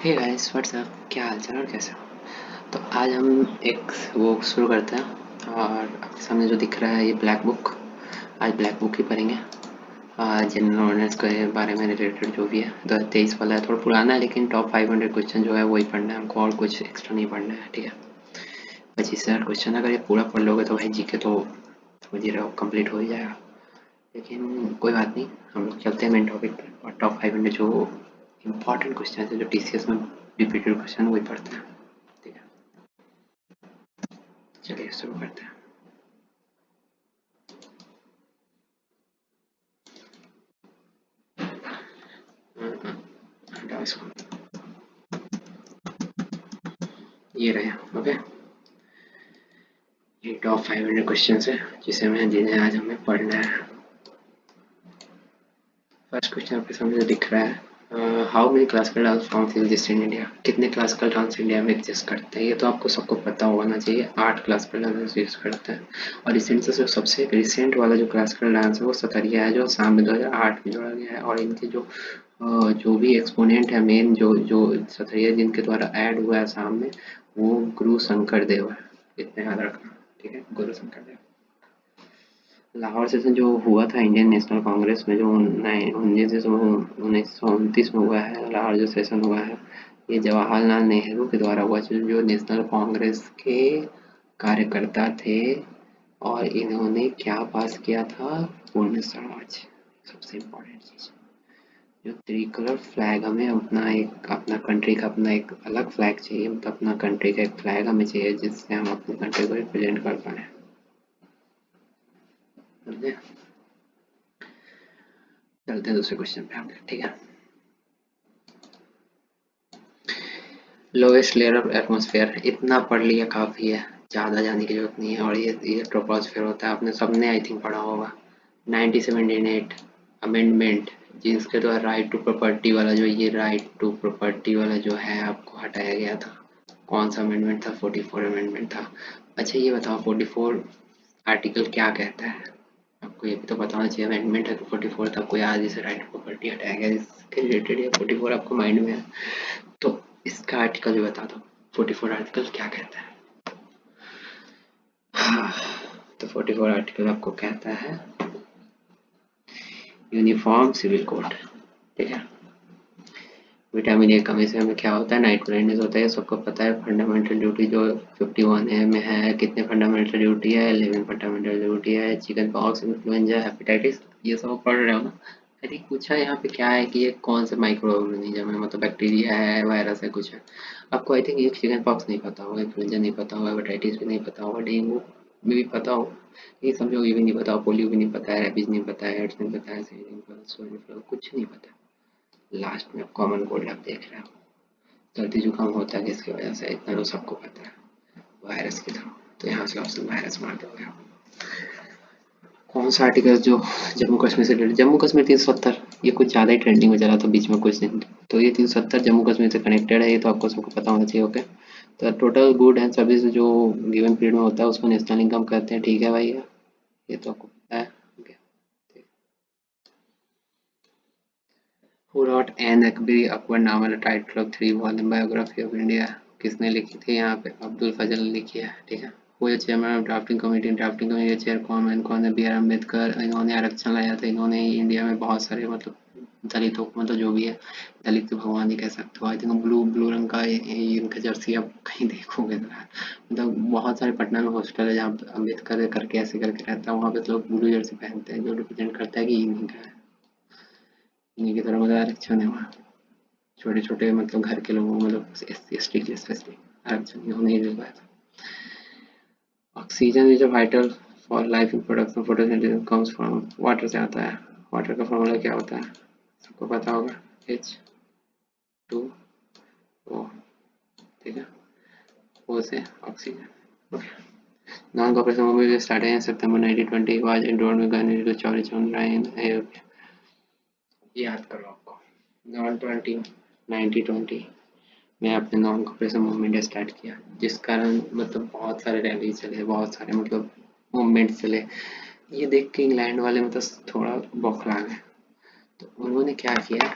Hey guys what's up, क्या हाल चाल और कैसे हो। तो आज हम एक वो शुरू करते हैं और आपके सामने जो दिख रहा है ये ब्लैक बुक। आज ब्लैक बुक ही पढ़ेंगे। जनरल नॉलेज के बारे में रिलेटेड जो भी है 2023 वाला है, थोड़ा पुराना है लेकिन टॉप 500 क्वेश्चन जो है वही पढ़ना है हमको और कुछ एक्स्ट्रा नहीं पढ़ना है। ठीक है, 25,000 क्वेश्चन अगर ये पूरा पढ़ लोगे तो भाई जीके तो समझ ही रहे हो कंप्लीट हो ही जाएगा। लेकिन कोई बात नहीं, हम लोग चलते हैं मेन टॉपिक पे और टॉप 500 जो इम्पोर्टेंट क्वेश्चन है जो टीसीएस में रिपीटेड क्वेश्चन वही पढ़ते हैं। ठीक है, चलिए शुरू करते हैं। हटाओ इसको, ये रहे। ओके, ये टॉप 500 क्वेश्चन है जिन्हें आज हमें पढ़ना है। फर्स्ट क्वेश्चन आपके सामने जो दिख रहा है, how many classical dance forms exist in India. कितने क्लासिकल डांस इंडिया में एग्जिस्ट करते हैं, ये तो आपको सबको पता होना चाहिए। 8 क्लासिकल डांस एग्जिस्ट करते हैं और रिसेंट से जो सबसे रिसेंट वाला जो क्लासिकल डांस है वो सतरिया है, जो असम में 2008 में जोड़ा गया है। और इनके जो भी एक्सपोनेंट है मेन जो जो सतरिया जिनके द्वारा ऐड हुआ है असम में, वो गुरु शंकर देव है। इतना याद रखना, ठीक है, गुरु शंकर देव। लाहौर सेशन जो हुआ था इंडियन नेशनल कांग्रेस में, जो 1929 में हुआ है, लाहौर जो सेशन हुआ है, ये जवाहरलाल नेहरू के द्वारा हुआ, जो नेशनल कांग्रेस के कार्यकर्ता थे। और इन्होंने क्या पास किया था, पूर्ण स्वराज। सबसे इम्पोर्टेंट चीज, जो त्रिकलर फ्लैग, हमें अपना कंट्री का अपना एक अलग फ्लैग चाहिए, मतलब अपना कंट्री का एक फ्लैग हमें चाहिए जिससे हम अपनी कंट्री को रिप्रेजेंट कर पाए। समझे? चलते हैं दूसरे क्वेश्चन पे आगे। ठीक है, लोएस्ट लेयर ऑफ एटमॉस्फेयर, इतना पढ़ लिया काफी है, ज्यादा जाने की जरूरत नहीं है। और ये ट्रोपोस्फेयर होता है, आपने सबने आई थिंक पढ़ा होगा। 1978 अमेंडमेंट, जिसके द्वारा राइट टू प्रॉपर्टी वाला, जो ये राइट टू प्रॉपर्टी वाला जो है आपको हटाया गया था। कौन सा अमेंडमेंट था, 44 अमेंडमेंट था। अच्छा ये बताओ 44 आर्टिकल क्या कहता है, आपको ये भी तो बताना चाहिए। अमेंडमेंट है तो 44 था, आपको याद, जैसे राइट टू प्रॉपर्टी हटाया गया इसके रिलेटेड, या 44 आपको माइंड में है तो इसका आर्टिकल भी बता दो। 44 आर्टिकल क्या कहता है। हाँ, तो 44 आर्टिकल आपको कहता है यूनिफॉर्म सिविल कोड। ठीक है, विटामिन ए कमी से हमें क्या होता है, नाइट ब्लाइंडनेस होता है, सबको पता है। फंडामेंटल ड्यूटी जो 51 ए में है, कितने फंडामेंटल ड्यूटी है, 11 फंडामेंटल ड्यूटी है। चिकन पॉक्स, इन्फ्लुएंजा, हेपेटाइटिस, ये सब पढ़ रहे हो ना। आई थिंक पूछा यहाँ पे क्या है कि ये कौन से माइक्रो ऑर्गेनिज्म है, मतलब बैक्टीरिया है, वायरस है, कुछ है। आपको आई थिंक ये चिकन पॉक्स नहीं पता होगा, इन्फ्लुएंजा नहीं पता होगा, हेपेटाइटिस भी नहीं पता होगा, डेंगू भी पता हो, ये समझो ये भी नहीं पता, पोलियो भी नहीं पता है, रेबीज नहीं पता है, एड्स नहीं पता है, कुछ नहीं पता। लास्ट में कॉमन कोल्ड आप देख रहे हो, सर्दी जुकाम होता है किसकी वजह से, इतना तो सबको पता है, वायरस के थ्रू। तो यहाँ से ऑप्शन वायरस मार दोगे आप। कौन सा आर्टिकल जो जम्मू कश्मीर से रिलेटेड, जम्मू कश्मीर 370, ये कुछ ज़्यादा ही ट्रेंडिंग में चला था बीच में कुछ दिन, तो ये 370 जम्मू कश्मीर से कनेक्टेड है, ये तो आपको सबको पता होना चाहिए। ओके, तो टोटल गुड एंड सर्विस जो गिवन पीरियड में होता है उसको नेशनल इनकम कहते हैं। ठीक है भाई, ये तो आपको पता है। Who wrote Anne Akbari Akbarnama, the title of 3 volume biography of India. किसने लिखी थी, यहाँ पे अब्दुल फजल ने लिखी है। ठीक है, वो ये chairman of drafting committee, drafting committee के चेयर कौन है, बी आर अम्बेडकर। इन्होंने आरक्षण लाया था, इन्होंने ही इंडिया में बहुत सारे मतलब दलितों को, मतलब जो भी है दलित तो भगवान ही कह सकते हो। आई थिंक ब्लू ब्लू रंग का इनका जर्सी आप कहीं देखोगे तो मतलब बहुत सारे पटना में हॉस्टल है जहाँ अम्बेडकर करके ऐसे करके रहता है, वहाँ पे तो लोग ब्लू जर्सी पहनते हैं, जो रिप्रेजेंट करता है कि इन्हीं का है, इन्हीं की तरह मतलब आरक्षण है वहाँ। छोटे छोटे मतलब घर के लोगों को, मतलब एस टी के लिए स्पेशली आरक्षण उन्हें दिलवाया था। Oxygen is a vital for life in production photosynthesis comes from, water से आता है। वाटर का फॉर्मूला क्या होता है, सबको पता होगा, H2O। ठीक है, O से oxygen. Okay, non cooperation movement started in September 1920, was endowed में गन टू चौरी चौराइन। याद करो आपको, नॉन 1920 में आपने नॉन कॉपरेशन मूवमेंट स्टार्ट किया, जिस कारण मतलब बहुत सारे रैली चले, बहुत सारे मतलब मूवमेंट चले। ये देख के इंग्लैंड वाले मतलब थोड़ा बौखला गए, तो उन्होंने क्या किया,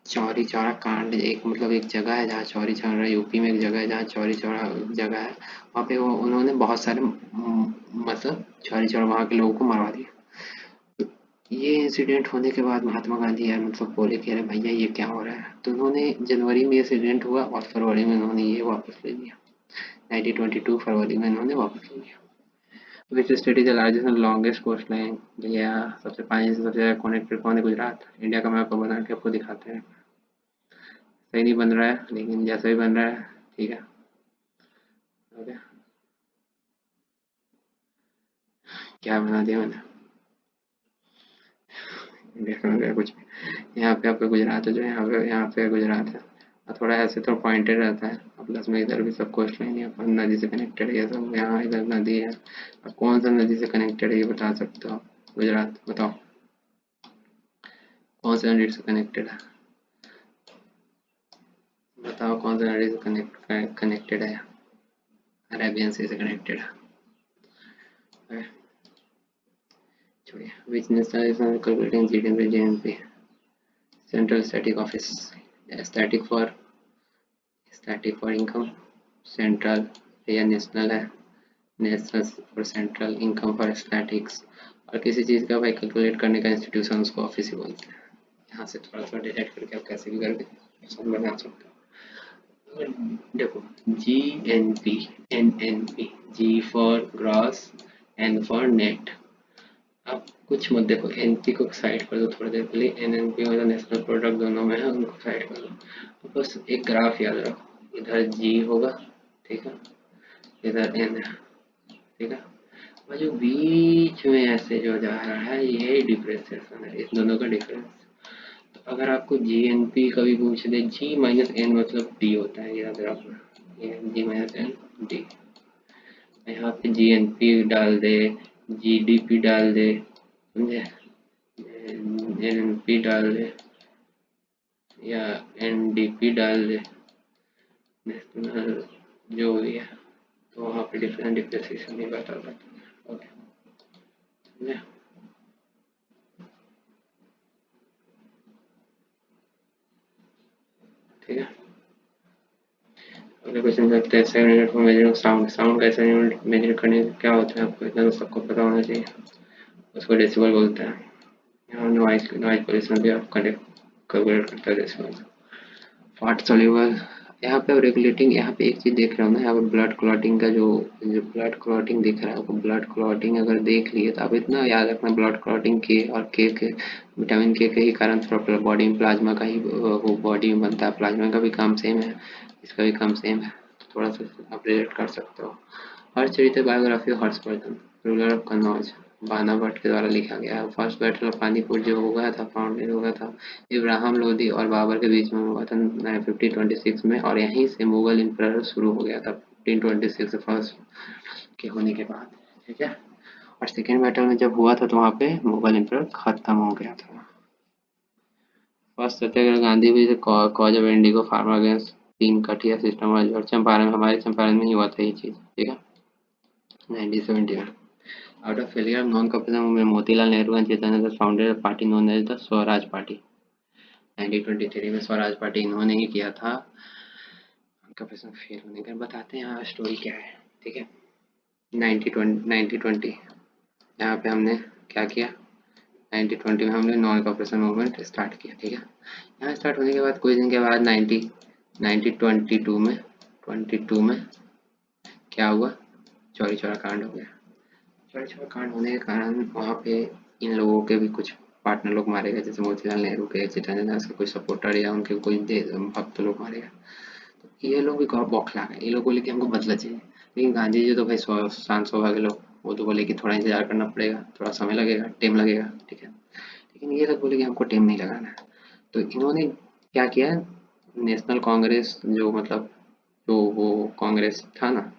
चौरी चौरा कांड एक मतलब एक जगह है जहाँ चौरी चौरा, यूपी में एक जगह है जहाँ चौरी चौरा जगह है, वहाँ पे वो उन्होंने बहुत सारे मतलब चौरी चौरा वहाँ के लोगों को मरवा दिया। ये इंसिडेंट होने के बाद महात्मा गांधी यार मतलब बोले कि अरे भैया ये क्या हो रहा है, तो उन्होंने जनवरी में इंसिडेंट हुआ और फरवरी में उन्होंने ये वापस ले लिया। 1922 फरवरी में इन्होंने वापस ले लिया। Which state is the largest and longest coast line? भैया सबसे पानी से सबसे ज़्यादा कनेक्टेड कौन है? गुजरात। इंडिया का मैप बना के आपको दिखाते हैं। सही नहीं बन रहा है लेकिन जैसा भी बन रहा है ठीक है। ओके, क्या बना दिया मैंने? इंडिया का मैप कुछ भी। यहाँ पे आपका गुजरात है, जो यहाँ पे गुजरात है, और थोड़ा ऐसे तो पॉइंटेड रहता है, और प्लस में इधर भी सब कोस्ट लाइन यहाँ पर नदी से कनेक्टेड है, ये सब यहाँ इधर नदी है। अब कौन सा नदी से कनेक्टेड है ये बता सकते हो? गुजरात बताओ, कौन सा नदी से कनेक्टेड है? बताओ कौन सा नदी से कनेक्टेड है? अरेबियन सी से कनेक्टेड है। छोड़िए। Which national is calculating GDP GNP? Central static office. Static for income. Central या नेशनल है? नेशनल और सेंट्रल, इनकम फॉर स्टैटिक्स। और किसी चीज़ का भाई कैलकुलेट करने का इंस्टीट्यूशन उसको ऑफिस ही बोलते हैं। यहाँ से थोड़ा थोड़ा डिटेक्ट करके आप कैसे भी करके सब बना सकते हो। देखो, G N P, NNP, G for gross, N for net. आप कुछ मत देखो, एनपी को साइड कर दो थोड़ी देर के लिए, एनएनपी मतलब नेशनल प्रोडक्ट दोनों में है, उनको साइड कर दो। तो बस एक ग्राफ याद रखो, इधर जी होगा, ठीक है, इधर एन है, ठीक है, और जो बीच में ऐसे जो जा रहा है ये डिफ्रेंसिएशन है, इस दोनों का डिफरेंस। तो अगर आपको जी एन पी कभी पूछ दे, जी माइनस एन मतलब डी होता है, याद रखना, ये जी माइनस एन डी। यहाँ पे जी एन पी डाल दे, जी डी पी डाल दे, समझे, एन पी डाल दे या एन डी पी डाल दे, नेशनल जो भी है, तो वहाँ पे डिफरेंट डिफ्रेंसिएशन नहीं बता पाता। ओके, समझे? ठीक है, अगले क्वेश्चन करते हैं। 7 minute for measuring sound. Sound का 7 मिनट मेजर करने का क्या होता है आपको इतना तो सबको पता होना चाहिए, उसको डेसिबल बोलते हैं। यहाँ नॉइज नॉइज पोल्यूशन भी आप कैलकुलेट करते हैं डेसिबल। फैट सॉल्युबल, यहाँ पे रेगुलेटिंग, यहाँ पे एक चीज देख रहे हो ना, यहाँ पे ब्लड क्लॉटिंग का जो जो ब्लड क्लॉटिंग दिख रहा है आपको, ब्लड क्लॉटिंग अगर देख लिए तो आप इतना याद रखना, ब्लड क्लॉटिंग के और के विटामिन के ही कारण थोड़ा बॉडी में प्लाज्मा का ही वो बॉडी में बनता है, प्लाज्मा का भी काम सेम है, इसका भी काम सेम है, तो थोड़ा सा आप रिलेट कर सकते हो। Harshacharita biography of Harshvardhan, ruler of Kannauj, बाना भट्ट के द्वारा लिखा गया है। फर्स्ट बैटल ऑफ पानीपुर जो हो गया था, फाउंडेड हो गया था, इब्राहिम लोदी और बाबर के बीच में हुआ था 1526 में, और यहीं से मुगल एम्परर शुरू हो गया था 1526 फर्स्ट के होने के बाद, ठीक है। और सेकेंड बैटल में जब हुआ था तो वहाँ पे मुगल एम्परर खत्म हो गया था। फर्स्ट सत्याग्रह गांधी भी cause of Indigo farmer against तीन कटिया सिस्टम और चंपारण, हमारे चंपारण में ही हुआ था ये चीज़, ठीक है, 1971। Out of failure of non-cooperation movement, Motilal Nehru and Chaitanya Das founded a party known as the Swaraj party. 1923 में स्वराज पार्टी इन्होंने ही किया था। कॉपरेशन फेल होने का बताते हैं यहाँ स्टोरी क्या है, ठीक है। 1920 यहाँ पे हमने क्या किया, 1920 में हमने नॉन कॉपरेशन मूवमेंट स्टार्ट किया, ठीक है। यहाँ स्टार्ट होने के बाद कुछ दिन के बाद 1922 में क्या हुआ, चौरी चौरा कांड हो गया। चौरी चौरा कांड होने के कारण वहाँ पे इन लोगों के भी कुछ पार्टनर लोग मारे गए, जैसे मोतीलाल नेहरू के, चैतन्य दास के कुछ सपोर्टर या उनके कोई भक्त लोग मारे गए। तो ये लोग भी बौखला गए, ये लोग बोले कि हमको बदला चाहिए, लेकिन गांधी जी तो भाई शांत स्वभाव के लोग, वो तो बोले कि थोड़ा इंतजार करना पड़ेगा, थोड़ा समय लगेगा, टाइम लगेगा, ठीक है। लेकिन ये लोग बोले कि हमको टाइम नहीं लगाना है। तो इन्होंने क्या किया, नेशनल कांग्रेस जो मतलब जो वो कांग्रेस था ना,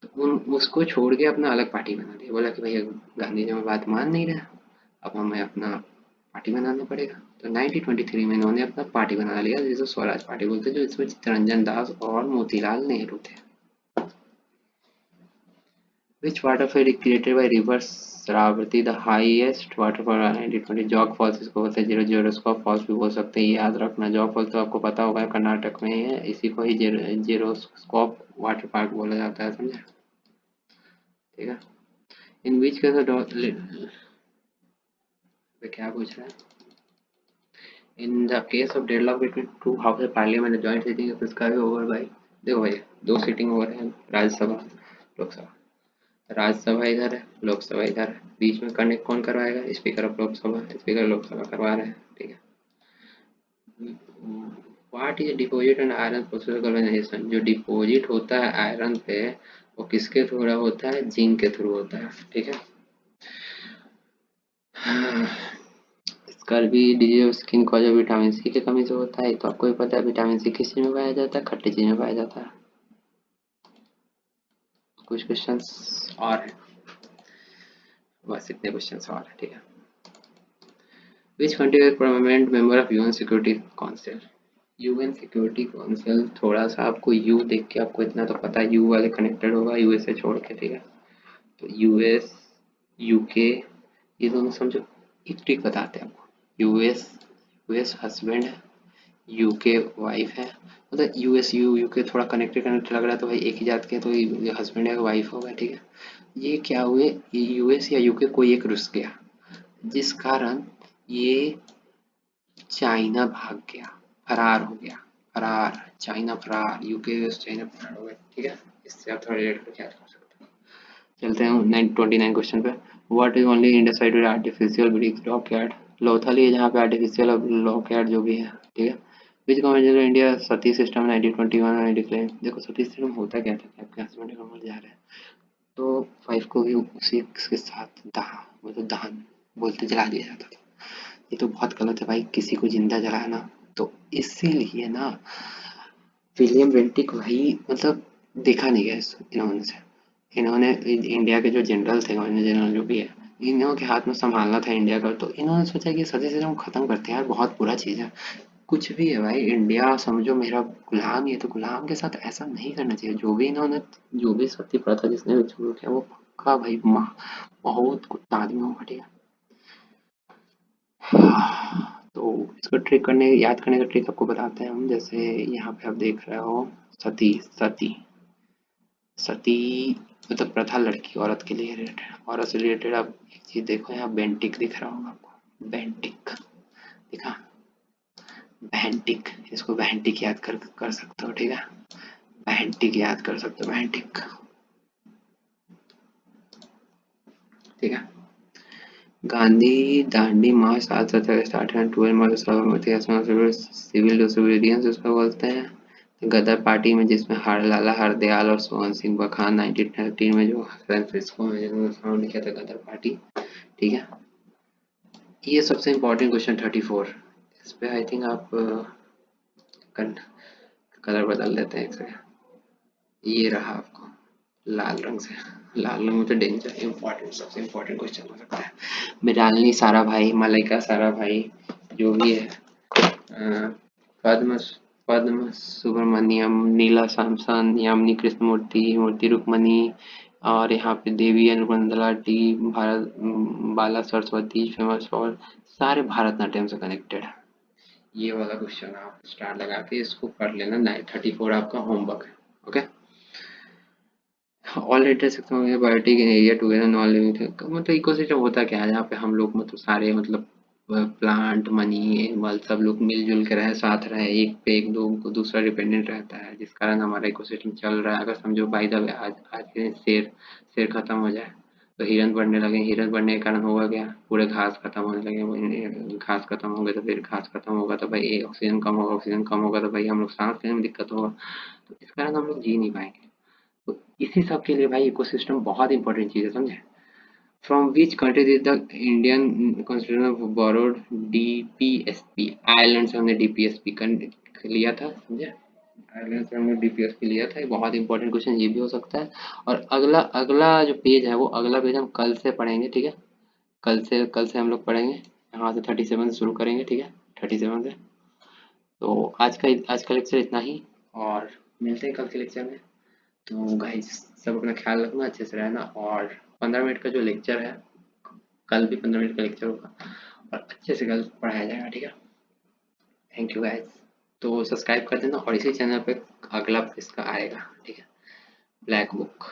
तो उसको छोड़ के अपना अलग पार्टी बना दिया। बोला कि भैया गांधी जी हमारी बात मान नहीं रहा, अब हमें अपना पार्टी बनाना पड़ेगा। तो 1923 में इन्होंने अपना पार्टी बना लिया जिसे स्वराज पार्टी बोलते हैं, जो इसमें चित्तरंजन दास और मोतीलाल नेहरू थे। Which waterfall is created by river Shravati, the highest waterfall on 1920? Jog Falls इसको बोलते हैं, जेरोस्कोप फॉल्स भी बोल सकते हैं, याद रखना। जॉग फॉल्स तो आपको पता होगा कर्नाटक में है, इसी को ही जेरोस्कोप वाटर पार्क बोला जाता है, समझे? ठीक है। इन बीच के क्या पूछ रहा है? In the case of deadlock between two house of parliament joint sitting of sky over by, देखो भैया दो सीटिंग ओवर है, राज्यसभा लोकसभा। राज्यसभा इधर है, लोकसभा इधर है, बीच में कनेक्ट कौन करवाएगा? Speaker of Lok Sabha, speaker Lok Sabha करवा रहे हैं, ठीक है। What is deposit and iron process organization? जो डिपॉजिट होता है आयरन पे वो किसके थ्रू होता है? जिंक के थ्रू होता है, ठीक है। Scurvy disease of skin cause of vitamin C की कमी से होता है, तो आपको भी पता है विटामिन सी किस चीज में पाया जाता है? खट्टी चीज में पाया जाता है। कुछ क्वेश्चंस और हैं, बस इतने क्वेश्चंस और हैं, ठीक है। Which country is permanent member of UN security council? UN security council, थोड़ा सा आपको यू देख के आपको इतना तो पता है, यू वाले कनेक्टेड होगा यूएसए छोड़ के, ठीक है। तो यूएस, यूके, ये दोनों समझो। एक ट्रिक बताते हैं आपको। यूएस, यूएस हस्बैंड है, यूके वाइफ है, मतलब यूएस यूके थोड़ा कनेक्टेड कनेक्टेड लग रहा है, तो भाई एक ही जात के तो हस्बैंड या वाइफ होगा, ठीक है। ये क्या हुए, यूएस या यूके कोई एक रुस गया, जिस कारण ये चाइना भाग गया, फरार हो गया, फरार, चाइना फरार, यूके यूएस चाइना फरार हो गए, ठीक है। इससे आप थोड़ा रिलेट करके याद कर सकते हो। चलते हैं 29 क्वेश्चन पे। What is only Indus site artificial bridge dockyard? Lothal ही है जहाँ पे आर्टिफिशियल लॉकयार्ड जो भी है, ठीक है। विच कन्वेंशन इंडिया सती सिस्टम 1921 में डिक्लेयर? देखो सती सिस्टम होता क्या था कि आपके हस्बैंड का मर जा रहा है तो वाइफ को भी उसी के साथ दाह, मतलब दहन बोलते जला दिया जाता था। ये तो बहुत गलत है भाई, किसी को जिंदा जलाना। तो इसीलिए ना विलियम बेंटिक भाई, मतलब देखा नहीं गया इन्होंने से, इन्होंने इंडिया के जो जनरल थे, गवर्नर जनरल जो भी है, इन्हों के हाथ में संभालना था इंडिया का, तो इन्होंने सोचा कि सती सिस्टम खत्म करते हैं यार, बहुत बुरा चीज है। कुछ भी है भाई, इंडिया समझो मेरा गुलाम ही है, तो गुलाम के साथ ऐसा नहीं करना चाहिए। जो भी इन्होंने, जो भी सती प्रथा जिसने भी शुरू किया वो पक्का भाई बहुत कुत्ता आदमी होगा, ठीक है। तो इसको ट्रिक करने, याद करने का ट्रिक आपको बताते हैं हम। जैसे यहाँ पे आप देख रहे हो सती, सती, सती मतलब प्रथा, लड़की औरत के लिए रिलेटेड, औरत से रिलेटेड। आप एक चीज देखो, यहाँ बेंटिक दिख रहा होगा आपको, बेंटिक दिखा, बेंटिक, इसको बेंटिक याद कर सकते हो, ठीक है। बेंटिक याद कर सकते हो, बेंटिक, ठीक है। गांधी दांडी मार्च 7 स्टार्ट है, 12 मार्च साबरमती सिविल डिसोबीडियंस उसको बोलते हैं। गदर पार्टी में जिसमें लाला हरदयाल और सोहन सिंह बखान 1913 में जो सैन फ्रांसिस्को में जिन्होंने फाउंड किया था गदर पार्टी, ठीक है। ये सबसे इम्पोर्टेंट क्वेश्चन 34, इस पे आई थिंक आप कलर बदल देते हैं एक सेकंड। ये रहा आपको लाल रंग से, लाल रंग में तो डेंजर इम्पोर्टेंट, सबसे इम्पोर्टेंट क्वेश्चन हो सकता है। मृणालिनी सारा भाई, मलाइका सारा भाई, जो भी है, पद्म, पद्म सुब्रमण्यम, नीला सैमसन, यामिनी कृष्णमूर्ति, मूर्ति रुक्मणी, और यहाँ पे देवी अनुबंधला टी, भारत बाला सरस्वती फेमस फॉर, सारे भारतनाट्यम से कनेक्टेड है। ये वाला क्वेश्चन आप स्टार लगा के इसको कर लेना, 934 आपका होमवर्क है, ओके। ऑल रेटेड सेक्शन में biotic in area together non living thing, मतलब इकोसिस्टम होता क्या है जहाँ पे हम लोग मतलब सारे मतलब प्लांट मनी एनिमल सब लोग मिलजुल के रहे, साथ रहे, एक पे एक दो को दूसरा डिपेंडेंट रहता है, जिस कारण हमारा इकोसिस्टम चल रहा है। अगर समझो बाय द वे आज आज के दिन शेर शेर खत्म हो जाए तो हिरन बढ़ने लगे, हिरन बढ़ने के कारण होगा क्या, पूरे घास खत्म होने लगे, घास खत्म हो गए तो फिर घास खत्म होगा तो भाई ऑक्सीजन कम होगा, ऑक्सीजन कम होगा तो भाई हम लोग सांस लेने में दिक्कत होगा, तो इस कारण हम लोग जी नहीं पाएंगे। तो इसी सब के लिए भाई इकोसिस्टम बहुत इंपॉर्टेंट चीज है, समझे। From which country is the Indian constitution borrowed DPSP? Ireland से हमने डीपीएसपी लिया था, समझे। आयरलैंड से हमने डीपीएसपी लिया था, ये बहुत इंपॉर्टेंट क्वेश्चन ये भी हो सकता है। और अगला अगला जो पेज है वो अगला पेज हम कल से पढ़ेंगे, ठीक है। कल से हम लोग पढ़ेंगे, यहाँ से 37 से शुरू करेंगे, ठीक है, 37 से। तो आज का लेक्चर इतना ही, और मिलते हैं कल के लेक्चर में। तो गाइस सब अपना ख्याल रखना, अच्छे से रहना, और 15 मिनट का जो लेक्चर है, कल भी 15 मिनट का लेक्चर होगा और अच्छे से कल पढ़ाया जाएगा, ठीक है। Thank you guys. तो सब्सक्राइब कर देना, और इसी चैनल पे अगला इसका आएगा, ठीक है, ब्लैक बुक,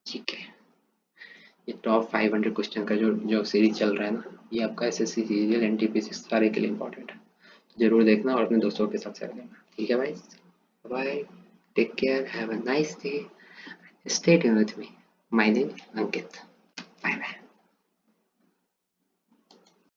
ठीक है। ये टॉप 500 क्वेश्चन का जो जो सीरीज चल रहा है ना, ये आपका एसएससी सीरियल एनटीपीसी सारे के लिए इंपॉर्टेंट है। जरूर देखना और अपने दोस्तों के साथ शेयर करना, ठीक है भाई। Bye, take care, have a nice day, stay tuned with me. My name is Ankit. Bye bye.